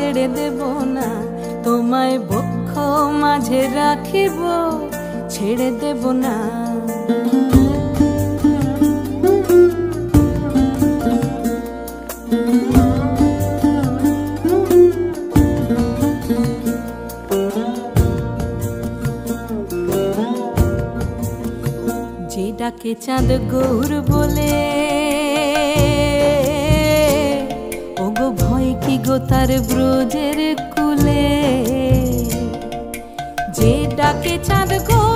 ছেড়ে দেব না, তোমায় বক্ষ মাঝে রাখিব, ছেড়ে দেব না। যে ডাকে চাঁদ গৌর বলে, ওগো ভয় কি গো তার ব্রজের কুলে। যে ডাকে চাঁদ গৌর